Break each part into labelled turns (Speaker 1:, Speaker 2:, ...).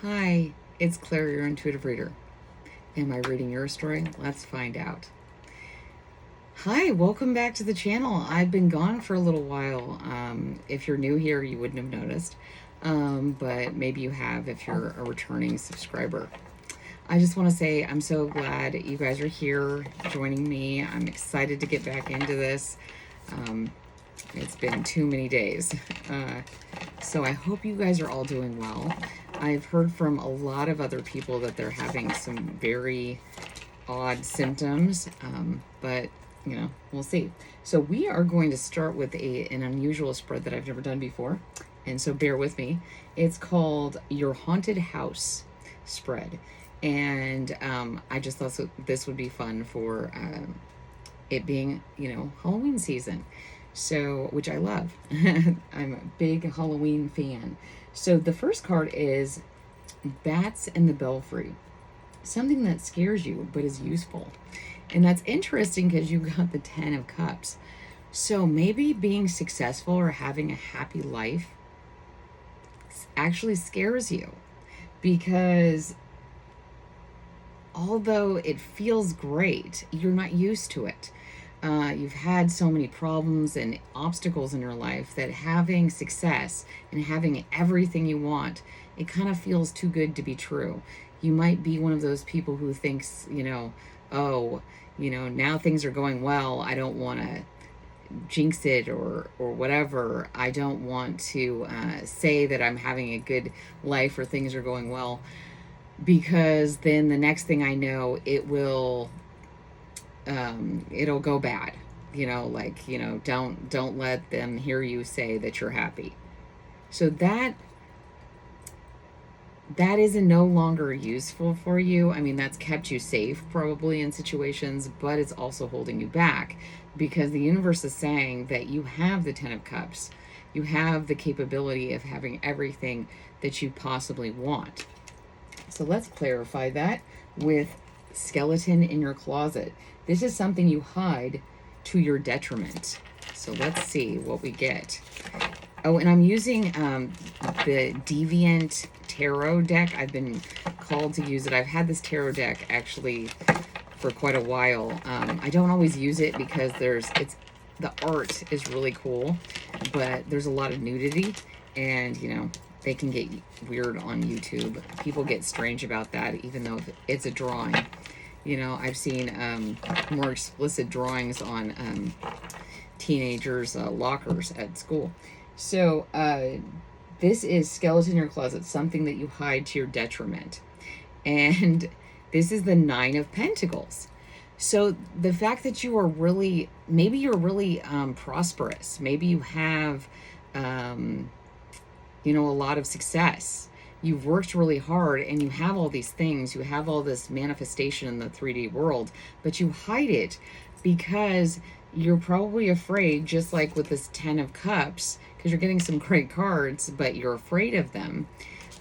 Speaker 1: Hi, it's Claire, your intuitive reader. Am I reading your story? Let's find out. Hi, welcome back to the channel. I've been gone for a little while. If you're new here, you wouldn't have noticed, but maybe you have if you're a returning subscriber. I just want to say I'm so glad you guys are here joining me. I'm excited to get back into this. It's been too many days. So I hope you guys are all doing well. I've heard from a lot of other people that they're having some very odd symptoms, but you know, we'll see. So we are going to start with an unusual spread that I've never done before, and so bear with me. It's called Your Haunted House spread, and I just thought this would be fun for it being, you know, Halloween season. So, which I love. I'm a big Halloween fan. So the first card is Bats and the Belfry. Something that scares you but is useful. And that's interesting because you got the 10 of Cups. So maybe being successful or having a happy life actually scares you, because although it feels great, you're not used to it. You've had so many problems and obstacles in your life that having success and having everything you want, it kind of feels too good to be true. You might be one of those people who thinks, you know, oh, you know, now things are going well, I don't want to jinx it or whatever. I don't want to say that I'm having a good life or things are going well, because then the next thing I know, it'll go bad. You know, like, you know, don't let them hear you say that you're happy. So that is no longer useful for you. I mean, that's kept you safe probably in situations, but it's also holding you back, because the universe is saying that you have the 10 of Cups. You have the capability of having everything that you possibly want. So let's clarify that with skeleton in your closet. This is something you hide to your detriment. So let's see what we get. Oh, and I'm using the Deviant tarot deck. I've been called to use it. I've had this tarot deck actually for quite a while. I don't always use it because the art is really cool, but there's a lot of nudity, and you know, they can get weird on YouTube. People get strange about that, even though it's a drawing. You know, I've seen more explicit drawings on teenagers' lockers at school. So this is skeleton in your closet, something that you hide to your detriment. And this is the 9 of Pentacles. So the fact that you are really, maybe you're really prosperous. Maybe you have, you know, a lot of success. You've worked really hard and you have all these things. You have all this manifestation in the 3D world, but you hide it because you're probably afraid, just like with this 10 of Cups, because you're getting some great cards, but you're afraid of them,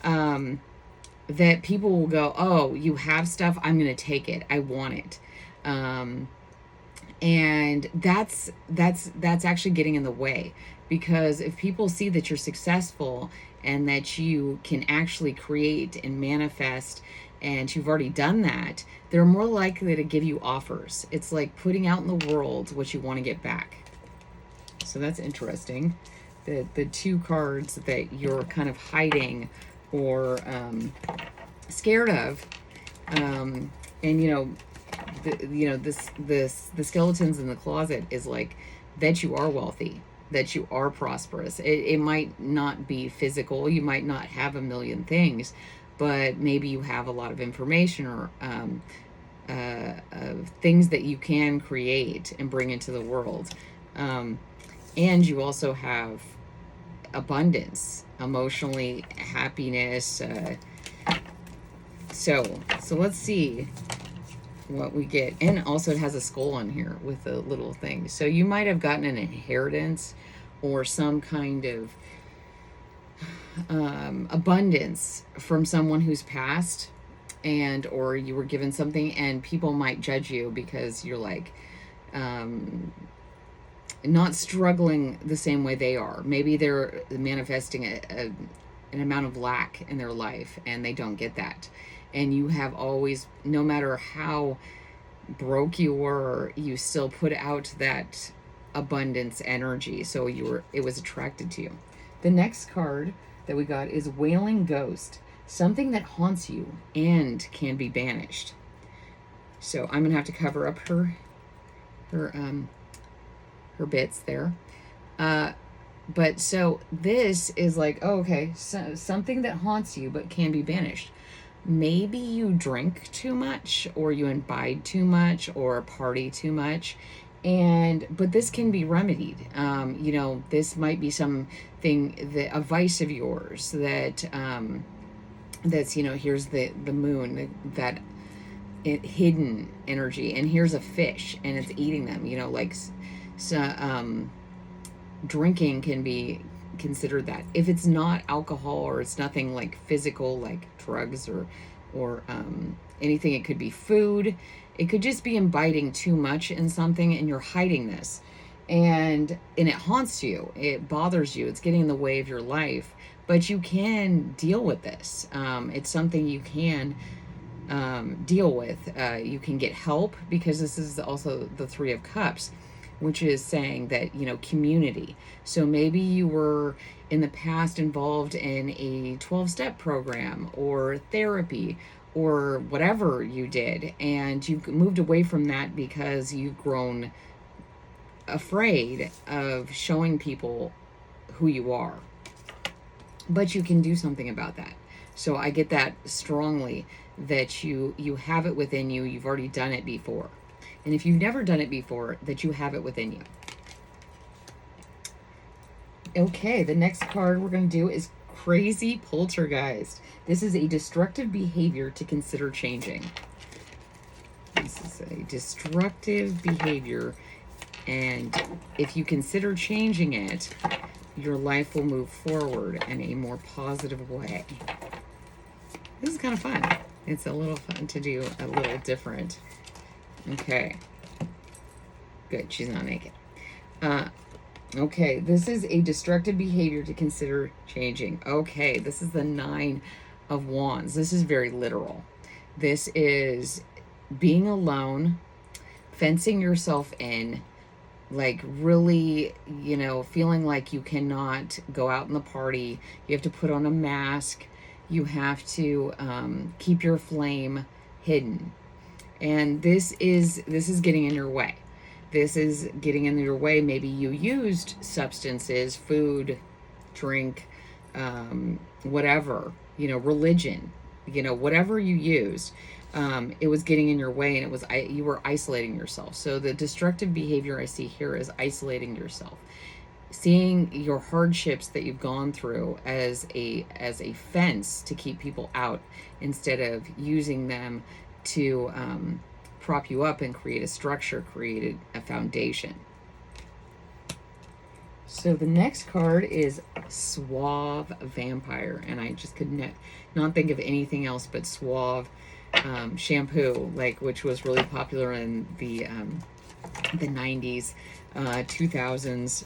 Speaker 1: that people will go, oh, you have stuff, I'm going to take it. I want it. And that's actually getting in the way, because if people see that you're successful and that you can actually create and manifest, and you've already done that, they're more likely to give you offers. It's like putting out in the world what you want to get back. So that's interesting. The 2 cards that you're kind of hiding or scared of, and you know, the skeletons in the closet is like that you are wealthy, that you are prosperous. It might not be physical, you might not have a million things, but maybe you have a lot of information or things that you can create and bring into the world. And you also have abundance, emotionally, happiness. So let's see what we get. And also it has a skull on here with a little thing. So you might have gotten an inheritance or some kind of abundance from someone who's passed, and or you were given something, and people might judge you because you're like not struggling the same way they are. Maybe they're manifesting an amount of lack in their life, and they don't get that. And you have always, no matter how broke you were, you still put out that abundance energy, so it was attracted to you. The next card that we got is Wailing Ghost, something that haunts you and can be banished. So I'm gonna have to cover up her bits there. But so this is like, oh, okay, so something that haunts you but can be banished. Maybe you drink too much, or you imbibe too much, or party too much, but this can be remedied. You know, this might be something a vice of yours that that's, you know, here's the moon, that hidden energy, and here's a fish and it's eating them, you know, like, so drinking can be considered that. If it's not alcohol, or it's nothing like physical, like drugs or anything, it could be food. It could just be imbibing too much in something, and you're hiding this, and it haunts you, it bothers you, it's getting in the way of your life. But you can deal with this. It's something you can deal with. You can get help, because this is also the Three of Cups, which is saying that, you know, community. So maybe you were in the past involved in a 12-step program or therapy or whatever you did, and you moved away from that because you've grown afraid of showing people who you are. But you can do something about that. So I get that strongly, that you have it within you. You've already done it before. And if you've never done it before, that you have it within you. Okay, the next card we're going to do is Crazy Poltergeist. This is a destructive behavior to consider changing. This is a destructive behavior, and if you consider changing it, your life will move forward in a more positive way. This is kind of fun. It's a little fun to do, a little different. Okay. Good, she's not naked. Okay, this is a destructive behavior to consider changing. Okay, this is the Nine of Wands. This is very literal. This is being alone, fencing yourself in, like really, you know, feeling like you cannot go out in the party. You have to put on a mask. You have to keep your flame hidden. And this is getting in your way. This is getting in your way. Maybe you used substances, food, drink, whatever, you know, religion, you know, whatever you used, it was getting in your way, and you were isolating yourself. So the destructive behavior I see here is isolating yourself, seeing your hardships that you've gone through as a fence to keep people out, instead of using them to prop you up and create a structure, create a foundation. So the next card is Suave Vampire, and I just could not think of anything else but Suave shampoo, like, which was really popular in the 90s, 2000s,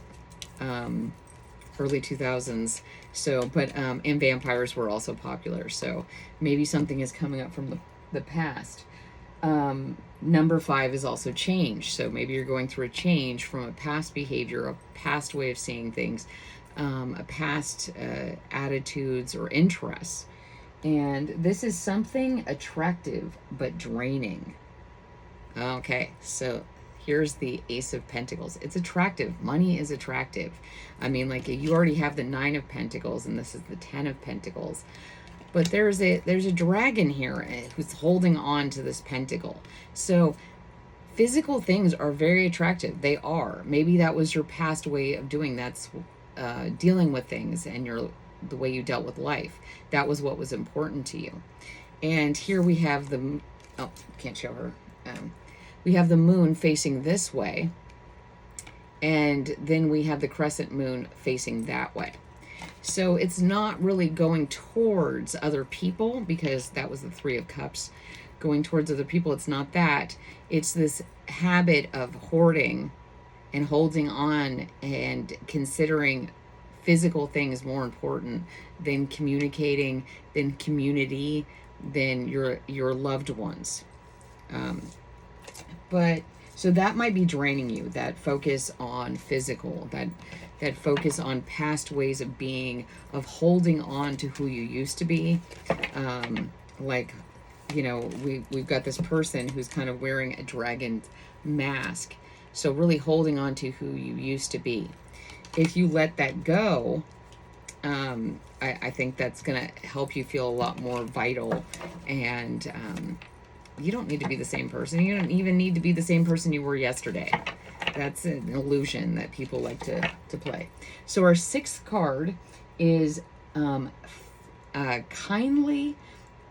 Speaker 1: early 2000s. So, but and vampires were also popular. So maybe something is coming up from the past. Number 5 is also change. So maybe you're going through a change from a past behavior, a past way of seeing things, a past attitudes or interests. And this is something attractive but draining. Okay, so here's the Ace of Pentacles. It's attractive. Money is attractive. I mean, like, you already have the 9 of Pentacles, and this is the 10 of Pentacles. But there's a dragon here who's holding on to this pentacle. So physical things are very attractive. They are. Maybe that was your past way of doing that's dealing with things, and the way you dealt with life. That was what was important to you. And here we have can't show her. We have the moon facing this way, and then we have the crescent moon facing that way. So it's not really going towards other people, because that was the 3 of Cups. Going towards other people, it's not that. It's this habit of hoarding and holding on and considering physical thing is more important than communicating, than community, than your loved ones. But so that might be draining you, that focus on physical, that focus on past ways of being, of holding on to who you used to be. Like, you know, we've got this person who's kind of wearing a dragon mask. So really holding on to who you used to be. If you let that go, I think that's going to help you feel a lot more vital. And you don't need to be the same person. You don't even need to be the same person you were yesterday. That's an illusion that people like to play. So our sixth card is kindly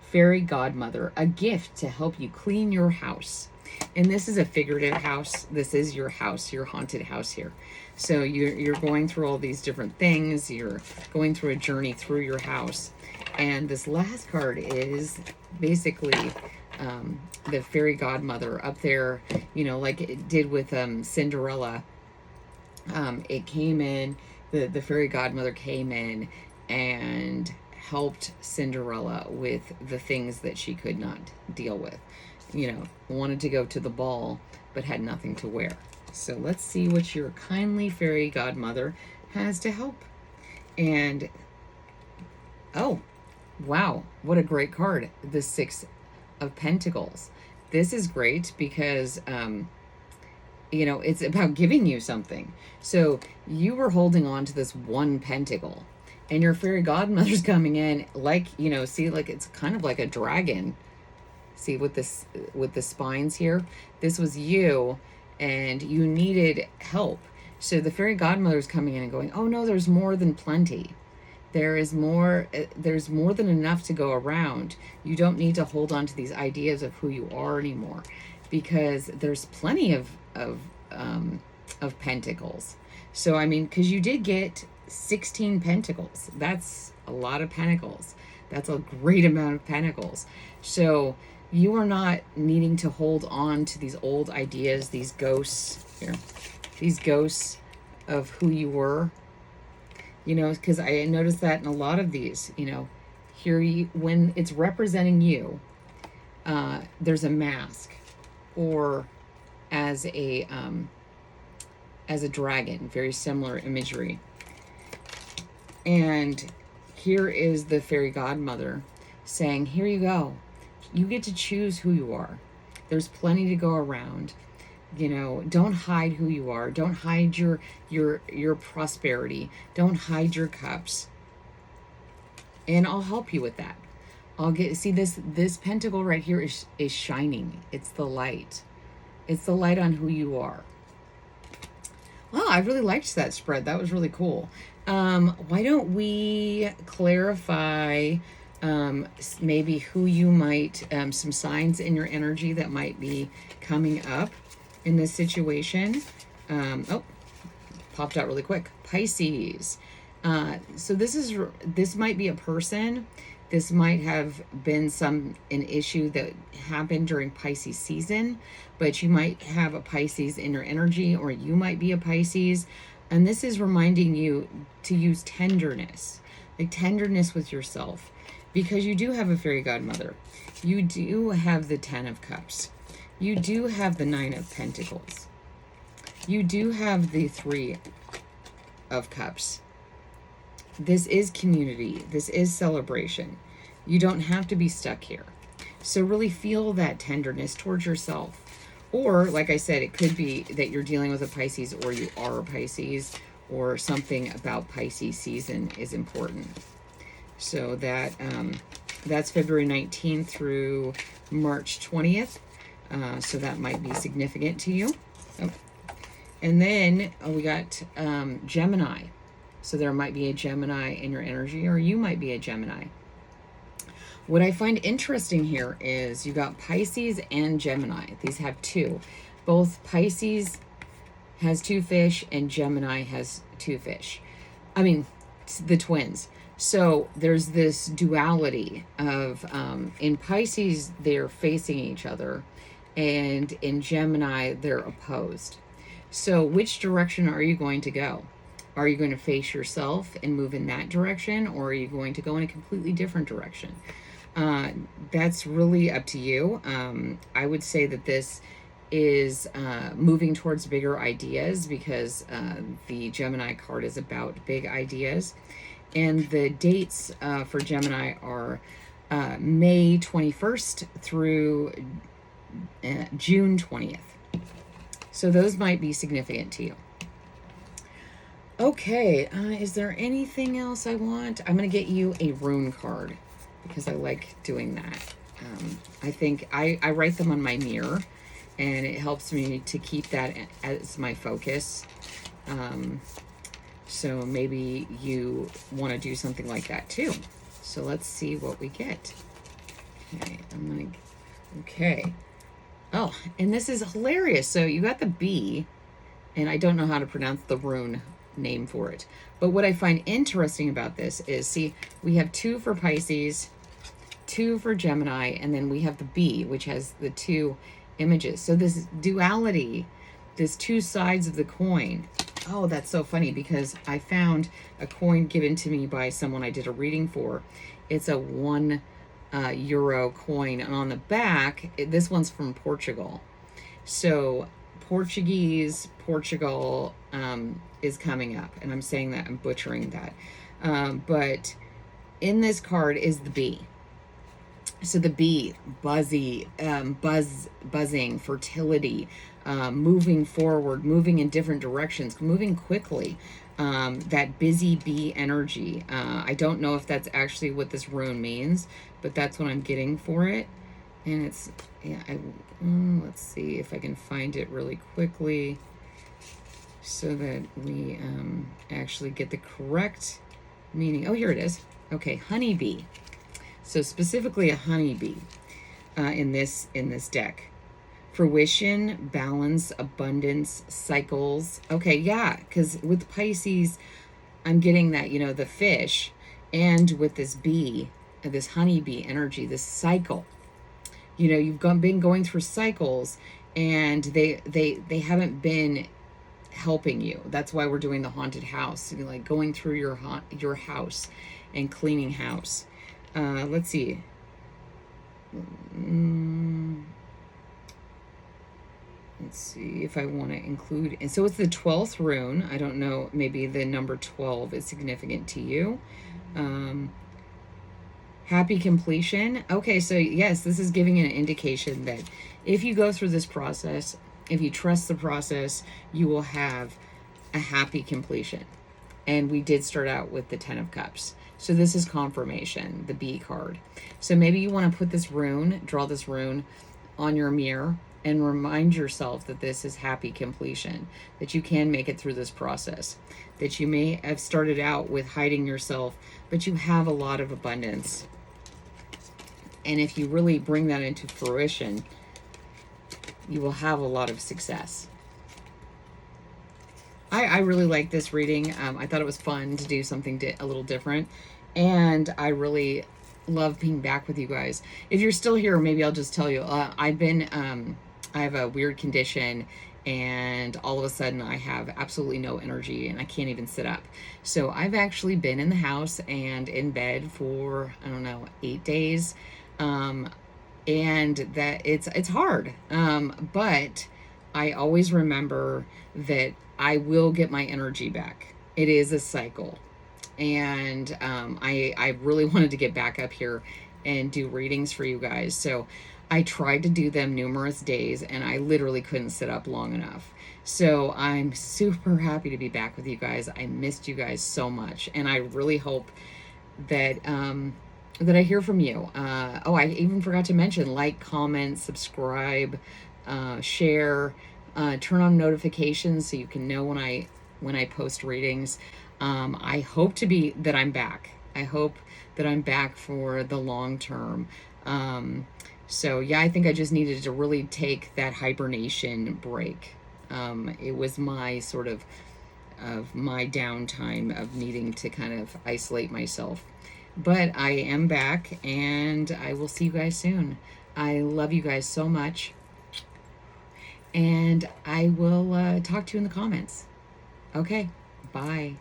Speaker 1: fairy godmother, a gift to help you clean your house. And this is a figurative house. This is your house, your haunted house here. So you're going through all these different things. You're going through a journey through your house. And this last card is basically the fairy godmother up there, you know, like it did with Cinderella. It came in, the fairy godmother came in and helped Cinderella with the things that she could not deal with. You know, wanted to go to the ball, but had nothing to wear. So let's see what your kindly fairy godmother has to help. And, oh, wow, what a great card. The Six of Pentacles. This is great because, you know, it's about giving you something. So you were holding on to this one pentacle, and your fairy godmother's coming in, like, you know, see, like it's kind of like a dragon. See with this, with the spines here, this was you and you needed help. So the fairy godmother is coming in and going, oh no, there's more than plenty. There's more than enough to go around. You don't need to hold on to these ideas of who you are anymore, because there's plenty of pentacles. So, I mean, because you did get 16 pentacles. That's a lot of pentacles. That's a great amount of pentacles. So you are not needing to hold on to these old ideas, these ghosts here, these ghosts of who you were, you know, because I noticed that in a lot of these, you know, here when it's representing you, there's a mask, or as a dragon, very similar imagery. And here is the fairy godmother saying, here you go. You get to choose who you are. There's plenty to go around. You know, don't hide who you are. Don't hide your prosperity. Don't hide your cups. And I'll help you with that. See this pentacle right here is shining. It's the light. It's the light on who you are. Well, I really liked that spread. That was really cool. Why don't we clarify maybe who you might, some signs in your energy that might be coming up in this situation. Oh, popped out really quick. Pisces. So this might be a person. This might have been an issue that happened during Pisces season, but you might have a Pisces in your energy, or you might be a Pisces. And this is reminding you to use tenderness, like tenderness with yourself, because you do have a fairy godmother. You do have the 10 of Cups. You do have the 9 of Pentacles. You do have the 3 of Cups. This is community. This is celebration. You don't have to be stuck here. So really feel that tenderness towards yourself. Or, like I said, it could be that you're dealing with a Pisces, or you are a Pisces, or something about Pisces season is important. So that's February 19th through March 20th. So that might be significant to you. Oh. And then we got Gemini. So there might be a Gemini in your energy, or you might be a Gemini. What I find interesting here is you got Pisces and Gemini. These have 2. Both Pisces has 2 fish and Gemini has 2 fish. I mean, the twins. So there's this duality of, in Pisces, they're facing each other, and in Gemini, they're opposed. So which direction are you going to go? Are you going to face yourself and move in that direction, or are you going to go in a completely different direction? That's really up to you. I would say that this is moving towards bigger ideas, because the Gemini card is about big ideas. And the dates for Gemini are May 21st through June 20th. So those might be significant to you. Okay, is there anything else I want? I'm going to get you a rune card, because I like doing that. I think I write them on my mirror, and it helps me to keep that as my focus. So maybe you want to do something like that too. So let's see what we get. Okay, okay. Oh, and this is hilarious. So you got the B, and I don't know how to pronounce the rune name for it. But what I find interesting about this is, see, we have 2 for Pisces, 2 for Gemini, and then we have the B, which has the 2 images. So this duality, this 2 sides of the coin. Oh, that's so funny, because I found a coin given to me by someone I did a reading for. It's a 1 euro coin, and on the back, this one's from Portugal. So Portugal is coming up, and I'm saying that, I'm butchering that. But in this card is the bee. So the bee, buzzing, fertility, moving forward, moving in different directions, moving quickly. That busy bee energy. I don't know if that's actually what this rune means, but that's what I'm getting for it. And it's, yeah, let's see if I can find it really quickly so that we actually get the correct meaning. Oh, here it is. Okay, honeybee. So specifically a honeybee in this deck. Fruition, balance, abundance, cycles. Okay, yeah, because with Pisces, I'm getting that, you know, the fish, and with this bee, this honeybee energy, this cycle. You know, you've been going through cycles, and they haven't been helping you. That's why we're doing the haunted house, like going through your house and cleaning house. Let's see. Let's see if I want to include. And so it's the 12th rune. I don't know, maybe the number 12 is significant to you. Happy completion. Okay, so yes, this is giving an indication that if you go through this process, if you trust the process, you will have a happy completion. And we did start out with the 10 of Cups. So this is confirmation, the B card. So maybe you want to put this rune, draw this rune on your mirror, and remind yourself that this is happy completion, that you can make it through this process, that you may have started out with hiding yourself, but you have a lot of abundance. And if you really bring that into fruition, you will have a lot of success. I really like this reading. I thought it was fun to do something a little different. And I really love being back with you guys. If you're still here, maybe I'll just tell you, I have a weird condition, and all of a sudden I have absolutely no energy, and I can't even sit up. So I've actually been in the house and in bed for, I don't know, 8 days. And that it's hard. But I always remember that I will get my energy back. It is a cycle. And I really wanted to get back up here and do readings for you guys. So I tried to do them numerous days, and I literally couldn't sit up long enough. So I'm super happy to be back with you guys. I missed you guys so much, and I really hope that that I hear from you. Oh, I even forgot to mention, like, comment, subscribe, share, turn on notifications so you can know when I post readings. I hope that I'm back. I hope that I'm back for the long term. So yeah, I think I just needed to really take that hibernation break. It was my sort of my downtime of needing to kind of isolate myself. But I am back, and I will see you guys soon. I love you guys so much. And I will talk to you in the comments. Okay, bye.